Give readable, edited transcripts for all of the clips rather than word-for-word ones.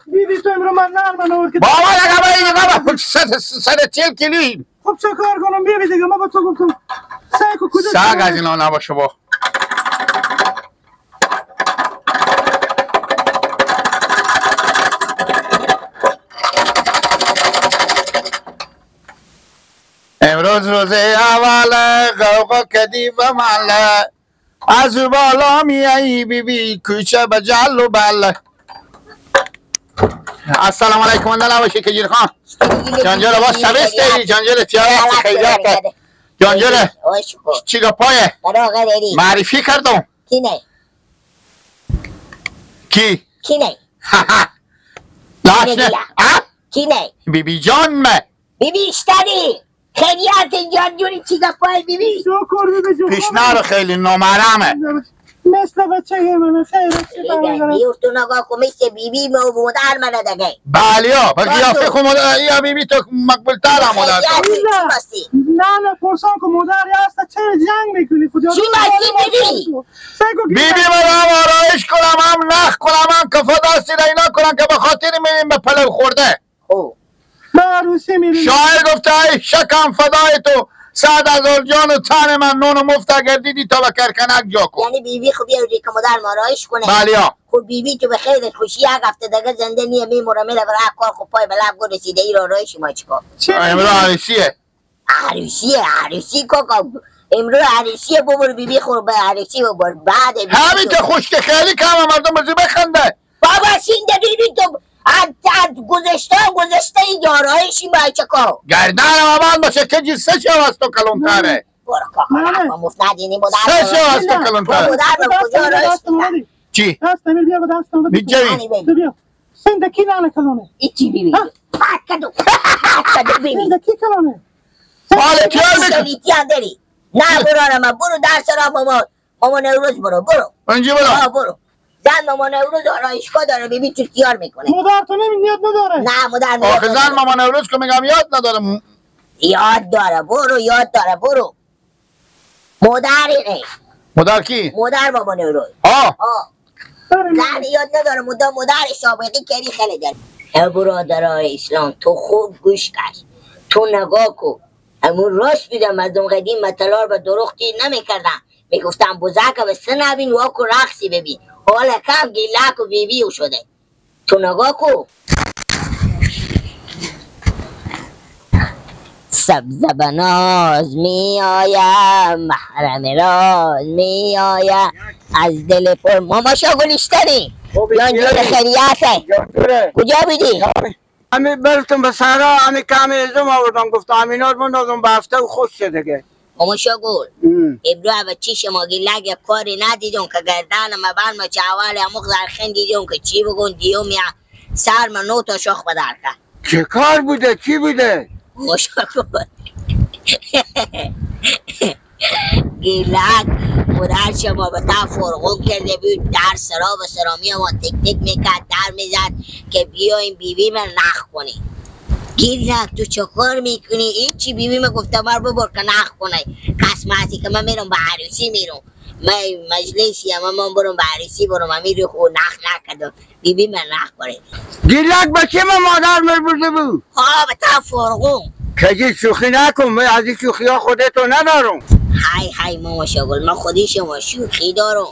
بیبی تو امرو من نرمن آورد که بابا نگه بابا 140 کیلویی. خب چه کار کنم بیبی دیگه ما با تو گفتم سگ و کجا سگ از اینا نباشه با امروز روز اول قوقا کدی به محله از بالا میایی بیبی کوچه به جل و بله. السلام علیکم اندلا باشه کجیر خان جانجل با سبسته جانجل تیاره خیلیاته جانجل چیگا پایه معرفی کردم کی نه کی کی نه لاش نه کی نه بیبی جان مه بیبی اشتری خیلیات جان جوری چیگا پای بیبی شکر بیبی جون پیشنهار خیلی نامرمه مثل بچه من خیلی بیور تو نگاه کن مثل بیبی مادر منه دگه بله با قیافه خود یا بیبی تو مقبول تر هم مادر نه پرسان که مادری هست چه جنگ میکنی خدا چی بستی بیبی بیبی من آرایش کنم هم نخ کنم هم کفا دستی را اینا کنم که به خاطر میریم به پلو خورده شاعر گفته ای شکم فدای تو سعد از جان و تن من نون مفت اگر دیدی تا به کرکنک جا کن. یعنی بیبی خوب یه روزی که مادر ما آرایش کنه بله خب بیبی تو به خیر خوشی یک هفته دیگه زنده نیه میموره میره برای کار خب پای به لب رسیده ای رو آرایش ما چیکار امرو عروسیه عروسی کاکا امرو عروسیه ببر بیبی خور به عروسی ببر بعد همین که خوشک خیلی کم مردم بزی بخنده بابا سینده بیبی تو گذشته اینجا آرایشی باید چکا گردن اول باشه که جی سه شو از تو کلونتره برو کاکا رفت مفت ندینی مادر سه شو از تو کلونتره مادر به کجا آرایش میدن چی؟ دست امیر بیا با دست امیر بیجوی بیا سنده کی نانه کلونه ایچی بیبی بات کدو بیبی سنده کی کلونه مال کیار داری نه برو درس را ماما نوروز برو انجی برو زن ماما نوروز آرایشگاه داره بیبی چی کار میکنه مادر تو نیاد نداره نه مادر آخه زن ماما نوروز که میگم یاد ندارم یاد داره برو مادر اینه مادر کی؟ مادر ماما نوروز زن یاد نداره مادر سابقی کری خیلی داره برادرای اسلام تو خوب گوش کش تو نگاه کو همون راست بیدم مردم قدیم مطلار به درختی نمیکردن میگفتم بزرگ به سن نبین واکو رقصی ببین حالا کم گیلک و بیبیو شده تو نگاه کو سبز بناز می آیم محرم راز می آیم از دل پر ماما شاگلشتری جانجور خیریته کجا بیدی؟ همی برتون به سهرا همی کمی ازم آوردم گفتم همینار بندازم به هفته و خوش شده که ماما شاگل ابرو بچی شما گلگ یک کاری ندیدم که گردن مبن ما چاوال اموق زرخین دیدم که چی بگون دیوم یا سر من نو تا شخ بدر که چه کار بوده چی بوده؟ ماما شاگل گلگ مادر شما به تا فرغون کرده بود در سرا و سرامی ما تک تک میکرد در میزد که بیایم بیبی من نخ کنی گلگ تو چه کار میکنی؟ ایچی بیبی من گفته بار ببر که نخ کنی قسمتی که من میرم به عروسی میرم من مجلسی من برم به عروسی برم امیر خود نخ نکردم بیبی من نخ کنی گلگ بچه من مادر مربوده بود ها به تا فرغون کجی شوخی نکن من از این شوخی ها خودتو ندارم های ماما شاگل من خودی شما شوخی دارم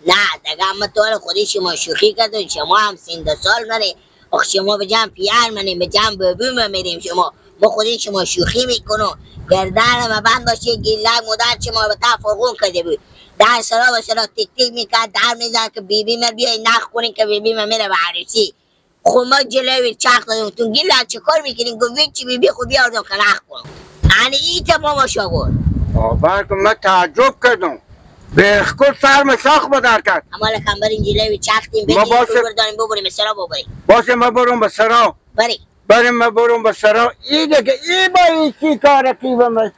نه دیگه اما تو خودی شما شوخی کردن شما هم سند سال منه اخ شما به جمع پیار منیم به جمع ببو من میریم شما ما خودی شما شوخی میکنم گردن ما بند باشه گلگ مادر شما به تا فرغون کرده بود در سرا و سرا تک تک میکرد در میزد که بیبی من بیای نخ کنین که بیبی من میره به عروسی خب ما جلوی چرخ دادیم تو گلگ چه کار میکنین گوید چی بیبی خود بیاردم که نخ کنم یعنی ایت ماما شاگل بلکه من تعجب کردم به اخکر سرم شاخ بدر کرد اما لکم برین جلوی چختیم بگیم برداریم ببریم سرا ببریم باشه من برم به سرا بریم من برم به سرا ای دیگه ای با این چی کاره کی به من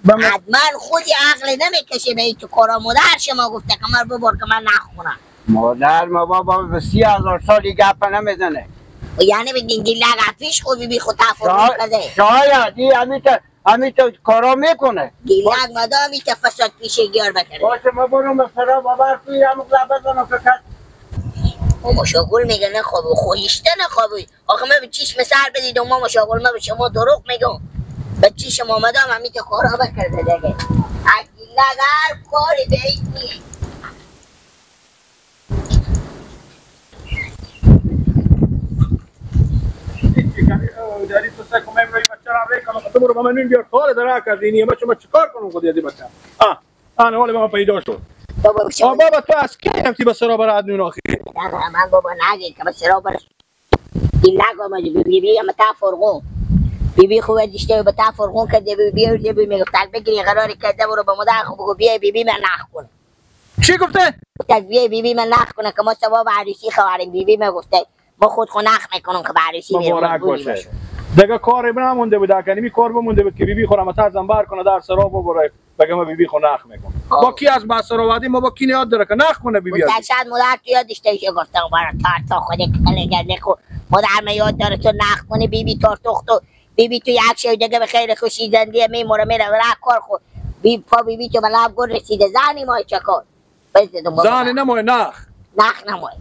حتما خودی عقل نمیکشه به این تو کارا مادر شما گفته که من ببر که من نخونم مادر ما بابا به 30,000 سالی گپ نمیزنه یعنی بگین گلگ پیش خود بی خود تفرمون کرده شاید همین تو کارا میکنه گلگ مدامی که فساد پیش گیار بکنه باشه ما برم به سرا بابر توی همون لبه زنم که ماما شاگل میگه نخوابه خویشته نخوابه. آخه من به چشم سر بدید و ماما شاگل من به شما دروغ میگم. به چشم آمده هم همیت کارا بکرده دیگه. اگه هر کاری بهید نیست. داری تو سه کمه روی بچه را ریکنم تو برو با من این بیار کار داره کردینی ما شما چیکار کنم خودی از بچه آن حالا ما پیدا شد بابا تو از کی رفتی به سرا برات نون آخی من بابا نگی که به سرا بر این نگو ما بی هم تا فرقون بی خوبه دیشته به تا فرقون کرده بی میگفت بگیری قراری کرده برو به مدار خوب بگو بی من نخ کنه چی گفته؟ گفت بی من نخ کنه که ما سبا به عروسی خواریم بی من گفته ما خود نخ میکنم که به عروسی مبارک باشه دیگه کاری نمونده بود اکنیمی کار بمونده بود که بی خورم تا زنبار کنه در سرا ببره بگم ما بی خو نخ میکنه با کی از با سرا وادی ما با کی یاد داره که نخ کنه بی شاید مدار تو یادش تیشه گفتم برای تا خود کلگه نکو مدار ما یاد داره تو نخ کنه بی تارتخت و بی تو یک شای دیگه به خیر خوشی زندگی میموره میره و راه کار خود بی تو ملاب گل رسیده زنی ما چکار زنی نموی نخ نموی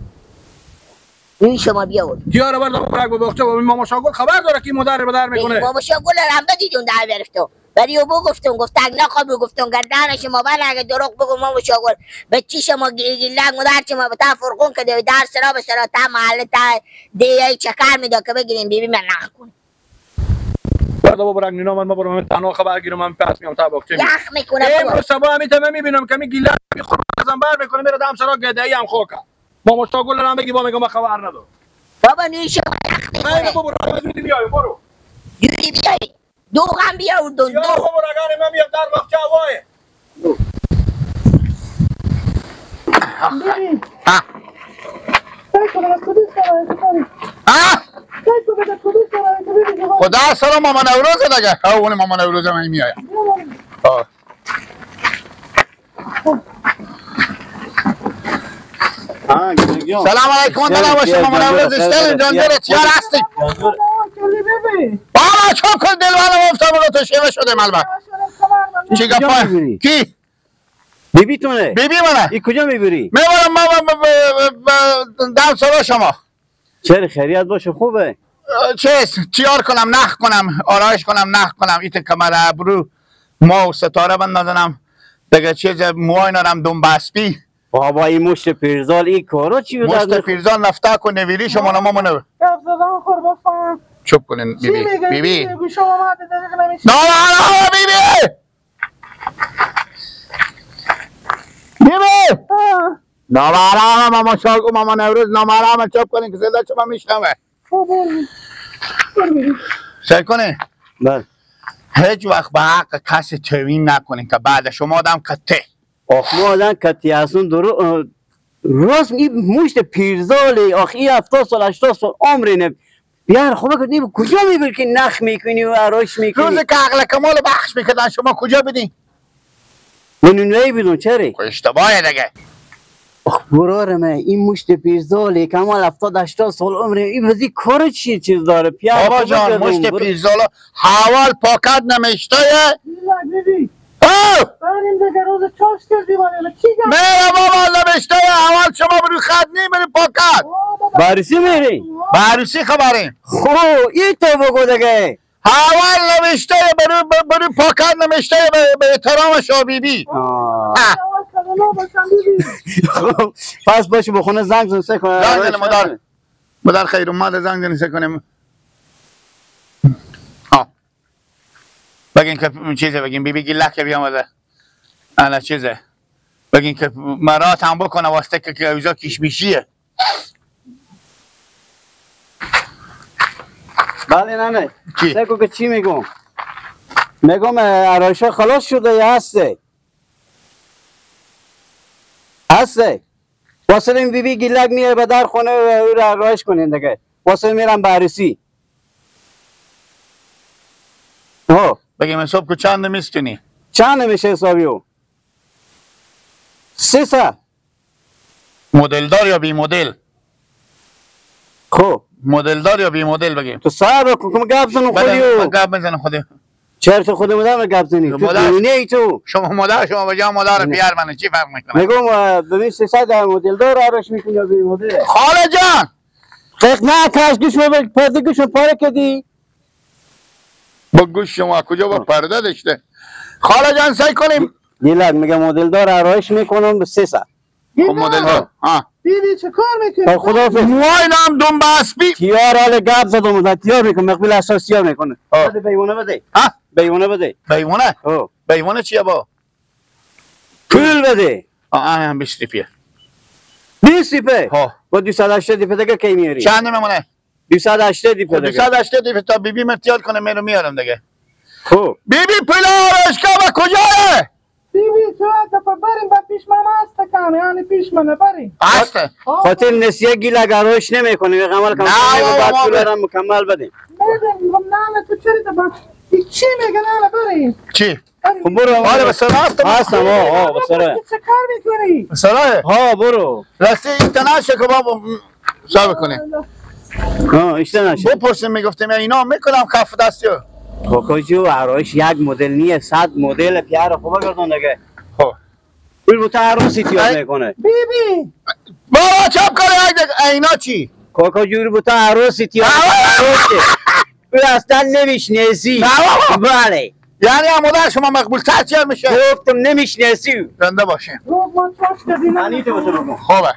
این شما بیاور دیاره بردم برک با بخچه با ماما شاگل خبر داره کی مدار بدر میکنه ماما شاگل هم بدیدون در برفتو ولی او گفتم گفتن نخواب گفتم گردن شما بر اگه دروغ بگو ماما شاگل به چی شما گیلک مدار شما به تا فرقون که در سرا به سرا تا محله تا دیگه چکر میده که بگیریم بی من نخ کنه بابا برک نینا من برم من تنها خبر گیرم من پس میام تا بخچه یخ میکنه امروز صبح همیته میبینم که می گیلک میخوره زنبار میکنه میره دم سرا گدایی هم خوکه ماما شاگل هم بگی با میگم خبر نداره بابا نیش یخ میکنه بابا برو بیای برو یوری بیای دو هم بیا و دو یا بابا رگان من میام در بخچه هوایه ببین خدا سلام ماما نوروز دیگه اون ماما نوروز من میایم سلام علیکم دلم باشه ماما نوروز استل جانجره چیار هستی بابا چون کن دل والا مفتم رو تو شیوه شده ملبا چی گپای کی بیبی تونه بیبی منه ای کجا میبری میبرم دم سرا شما چرا خیریت باشه خوبه چیار کنم نخ کنم آرایش کنم نخ کنم ایت کمر ابرو ما و ستاره بندازنم دیگه چیز موهای نرم دنبسپی بابا این مشت پیرزال این کارا چی بود مشت پیرزال نفتا کن نویری شما نما منو چوب کنین بیبی نه بیبی بیبی نامرام ماما شاگو ماما نوروز نامرام چوب کنین که صدا شما میشنوه سر کنین بله هیچ وقت به حق کسی توهین نکنین که بعد شما آدم کته ما آدم کتی هستون راست این مشت پیرزاله آخه این 70 سال 80 سال عمرینه بیار خوبه کنی کجا میبری که نخ میکنی و عراش میکنی روز که عقل کمال بخش میکردن شما کجا بدین من اونایی بدون چره اشتباهه دیگه برارمه این مشت پیرزاله کمال 70 80 سال عمره این بزی کار چیز داره پیار بابا جان مشت پیرزالا حوال پاکت نمیشته میره بابا نمیشته حوال شما بروی خط نمیره پاکت برسی میری برسی خبرین خو این تو بگو دیگه حوال نمیشته بروی پاکت نمیشته به احترام شما بیبی پس باشه بخونه زنگ زنسه کنه زنگ زنه مدار خیر اومد زنگ زنسه کنیم بگین که چیزه بگین بیبی گیلک بیامده انا چیزه بگین که مرات هم بکنه واسطه که اوزا کشمیشیه بله نه چی؟ سکو که چی میگم میگم عرایشه خلاص شده یا هسته واسه این بیبی گیلک میاره به در خونه و او رو عرایش کنین دیگه واسه میرم بررسی بگیم حساب که چند میستونی چند میشه حسابیو 300 مدل دار یا بی مدل خب مدل دار یا بی مدل بگیم تو صبر کن گپ بزن خودیو گپ بزن خودی چرت خود مادر گپ زنی تو مادر- دیوونه ای تو شما مادر شما به جای مادر پیار منه چی فرق میکنه؟ میگم ببین 300 مدل دار آرش میکنی یا ببین مدل خاله جان فکر نه کاش گوش رو پرده گوش رو پاره کردی با گوش شما کجا با پرده داشته خاله جان سعی کنیم دیلک میگم مدل دار آرایش میکنم به 300 خب مدل دار دیدی چه کار میکنی؟ تا خدا فکر وای نام دون باسپی تیار حال گپ زدم و تیار میکنم مقبل اساس تیار میکنه بده بیونه بده ها بیونه بده بیونه او بیونه چیه با پول بده هم 20 روپیه 20 روپیه ها با 280 روپیه دیگه کی میاری چند میمونه 280 روپیه دیگه 280 روپیه تا بیبی مرتیال کنه میرو میارم دیگه خب بیبی پول آرایشگاه و کجاه بیبی تو دفعه بریم و پیش من هست کن یعنی پیش منه بریم هسته خاطر نسیه گیل گرایش نمیکنه یه عمل کم نه کنه بعد بابا، پول رو مکمل بده میدیم نه تو چری دفعه چی میگه نه بریم چی خب برو آره به صلاح هستم ها بسره چه کار میکنی؟ به صلاح ها برو راستی ایتنا شه که بابا صاحب کنه ها اشته نشه بپرسیم میگفتیم اینا میکنم کف دستیو کوکوجو عرایش یک مدل نیه 100 مدل پیار خوبه گردون دیگه خب پول بتا عروسی تیار میکنه بیبی بابا چپ کنه اینا چی کوکوجو بتا عروسی تیار پول اصلا نمیشنیسی نه بابا. بله یعنی مادر شما مقبول تر چیه میشه گفتم نمیشنیسی زنده باشیم رو من چاش کردی منی تو بسه بکن خوبه